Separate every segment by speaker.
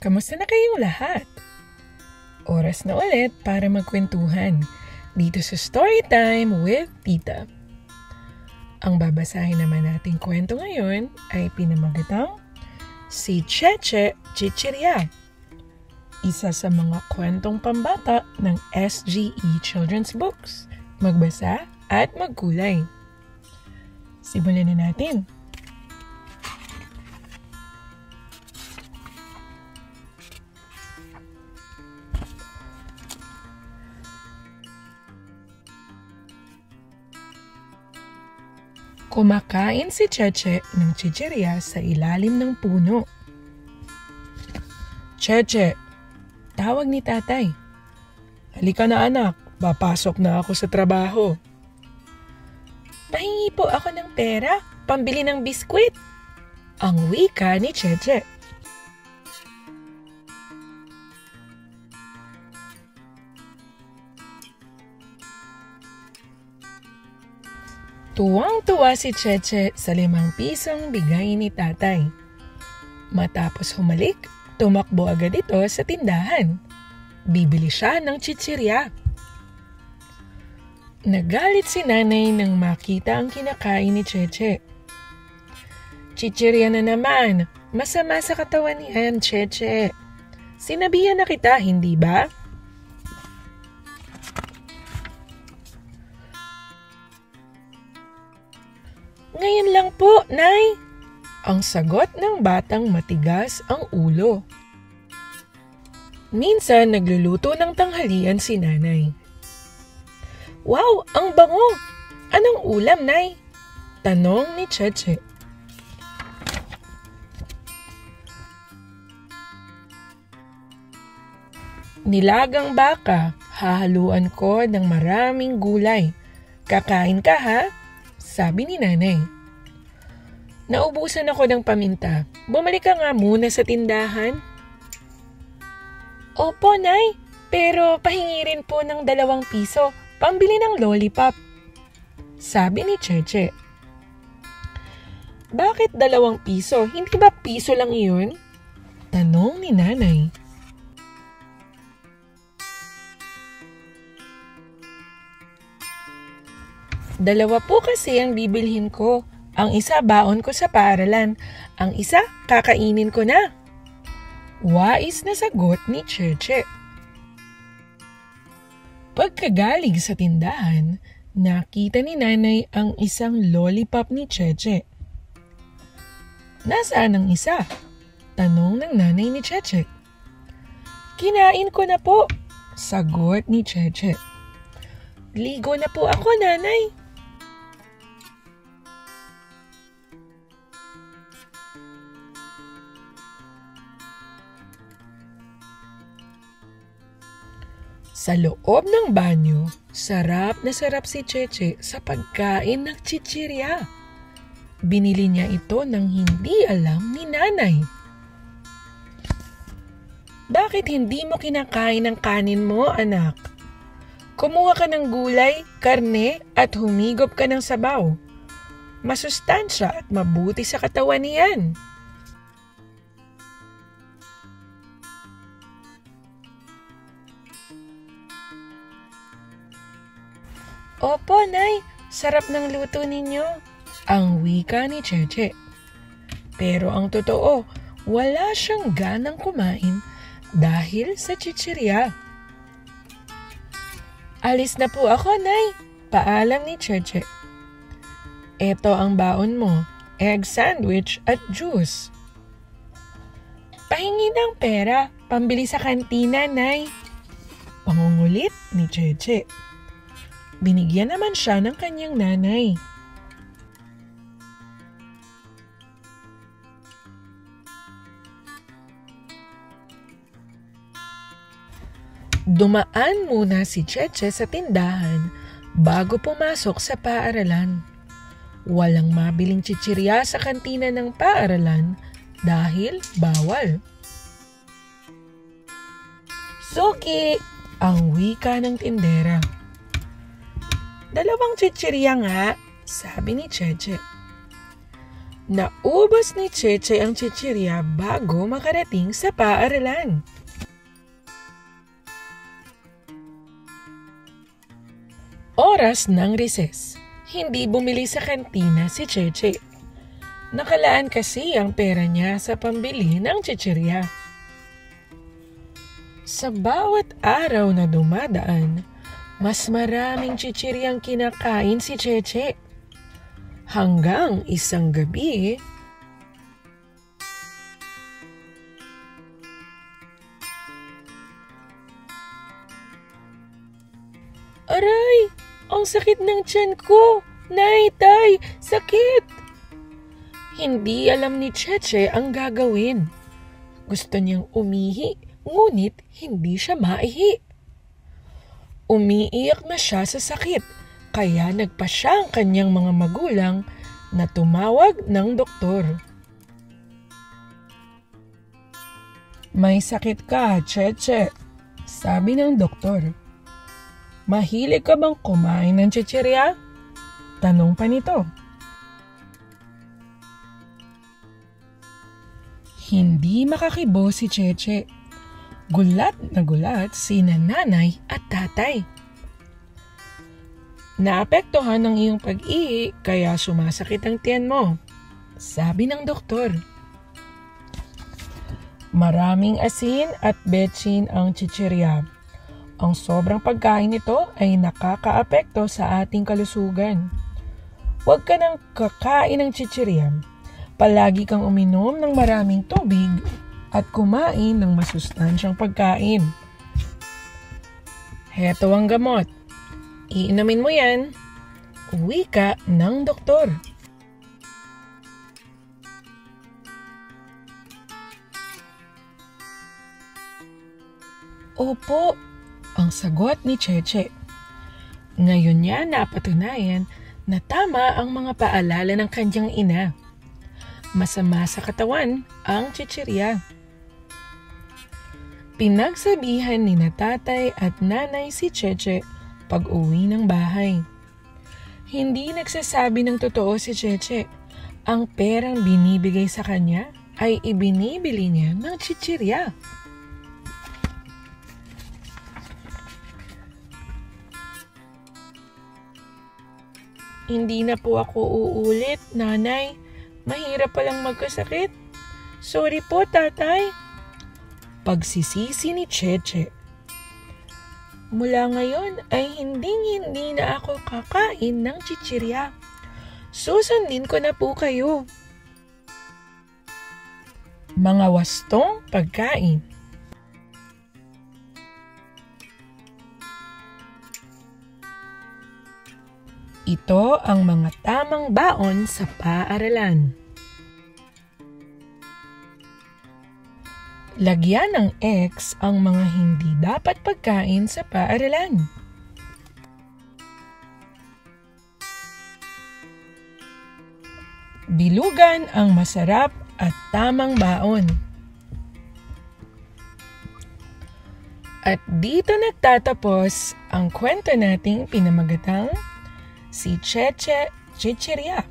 Speaker 1: Kamusta na kayong lahat? Oras na ulit para magkwentuhan dito sa Storytime with Tita. Ang babasahin naman nating kwento ngayon ay pinamagatang Si Cheche Chichirya, isa sa mga kwentong pambata ng SGE Children's Books. Magbasa at magkulay. Simulan na natin. Kumakain si Cheche ng chichirya sa ilalim ng puno. Cheche, tawag ni tatay. Halika na anak, papasok na ako sa trabaho. Pahingi po ako ng pera, pambili ng biskwit. Ang wika ni Cheche. Tuwang-tuwa si Cheche sa 5 pisong bigay ni tatay. Matapos humalik, tumakbo agad ito sa tindahan. Bibili siya ng chichirya. Nagalit si nanay nang makita ang kinakain ni Cheche. Chichirya na naman, masama sa katawan yan, Cheche. Sinabihan na kita, hindi ba? Ngayon lang po, Nay. Ang sagot ng batang matigas ang ulo. Minsan nagluluto ng tanghalian si nanay. Wow, ang bango! Anong ulam, Nay? Tanong ni Cheche. Nilagang baka, hahaluan ko ng maraming gulay. Kakain ka ha? Sabi ni nanay. Naubusan ako ng paminta. Bumalik ka nga muna sa tindahan. Opo, Nay. Pero pahingi rin po ng 2 piso. Pambili ng lollipop. Sabi ni Cheche. Bakit 2 piso? Hindi ba piso lang iyon? Tanong ni nanay. Dalawa po kasi ang bibilhin ko. Ang isa baon ko sa paaralan. Ang isa kakainin ko na. Wais na sagot ni Cheche. Pagkagaling sa tindahan, nakita ni nanay ang isang lollipop ni Cheche. Nasaan ang isa? Tanong ng nanay ni Cheche. Kinain ko na po. Sagot ni Cheche. Ligo na po ako, nanay. Sa loob ng banyo, sarap na sarap si Cheche sa pagkain ng chichirya. Binili niya ito nang hindi alam ni nanay. Bakit hindi mo kinakain ang kanin mo, anak? Kumuha ka ng gulay, karne at humigop ka ng sabaw. Masustansya at mabuti sa katawan niyan. Opo, Nay. Sarap ng luto ninyo. Ang wika ni Cheche. Pero ang totoo, wala siyang ganang kumain dahil sa chichirya. Alis na po ako, Nay. Paalam ni Cheche. Ito ang baon mo, egg sandwich at juice. Pahingi ng pera, pambili sa kantina, Nay. Pangungulit ni Cheche. Binigyan naman siya ng kanyang nanay. Dumaan muna si Cheche sa tindahan bago pumasok sa paaralan. Walang mabiling chichirya sa kantina ng paaralan dahil bawal. Suki! Ang wika ng tindera. 2 chichirya nga, sabi ni Cheche. Naubos ni Cheche ang chichirya bago makarating sa paaralan. Oras ng recess. Hindi bumili sa kantina si Cheche. Nakalaan kasi ang pera niya sa pambili ng chichirya. Sa bawat araw na dumadaan, mas maraming chichiryang kinakain si Cheche. Hanggang isang gabi, aray! Ang sakit ng tiyan ko! Nay, tay! Sakit! Hindi alam ni Cheche ang gagawin. Gusto niyang umihi, ngunit hindi siya maihi. Umiiyak na siya sa sakit, kaya nagpa siya ang kanyang mga magulang na tumawag ng doktor. May sakit ka, Cheche, sabi ng doktor. Mahilig ka bang kumain ng chichirya? Tanong pa nito. Hindi makakibo si Cheche. Gulat na gulat sina nanay at tatay. Naapektuhan ng iyong pag-ihi kaya sumasakit ang tiyan mo, sabi ng doktor. Maraming asin at betsin ang chichirya. Ang sobrang pagkain nito ay nakakaapekto sa ating kalusugan. Huwag ka nang kakain ng chichirya. Palagi kang uminom ng maraming tubig at kumain ng masustansyang pagkain. Heto ang gamot. Iinumin mo yan. Wika ng doktor. Opo, ang sagot ni Cheche. Ngayon niya napatunayan na tama ang mga paalala ng kanyang ina. Masama sa katawan ang chichirya. Pinagsabihan ni na tatay at nanay si Cheche pag uwi ng bahay. Hindi nagsasabi ng totoo si Cheche. Ang perang binibigay sa kanya ay ibinibili niya ng chichirya. Hindi na po ako uulit, nanay. Mahirap palang magkasakit. Sorry po, tatay. Pagsisisi ni Cheche. Mula ngayon ay hindi na ako kakain ng chichirya. Susundin ko na po kayo. Mga wastong pagkain. Ito ang mga tamang baon sa paaralan. Lagyan ng X ang mga hindi dapat pagkain sa paaralan. Bilugan ang masarap at tamang baon. At dito nagtatapos ang kwento nating pinamagatang Si Cheche Chichirya.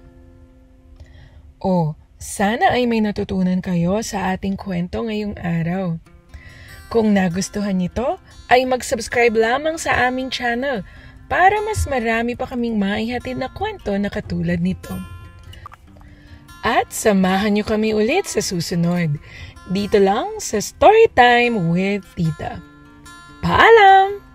Speaker 1: Sana ay may natutunan kayo sa ating kwento ngayong araw. Kung nagustuhan nito, ay mag-subscribe lamang sa aming channel para mas marami pa kaming maihatid na kwento na katulad nito. At samahan niyo kami ulit sa susunod, dito lang sa Storytime with Tita. Paalam!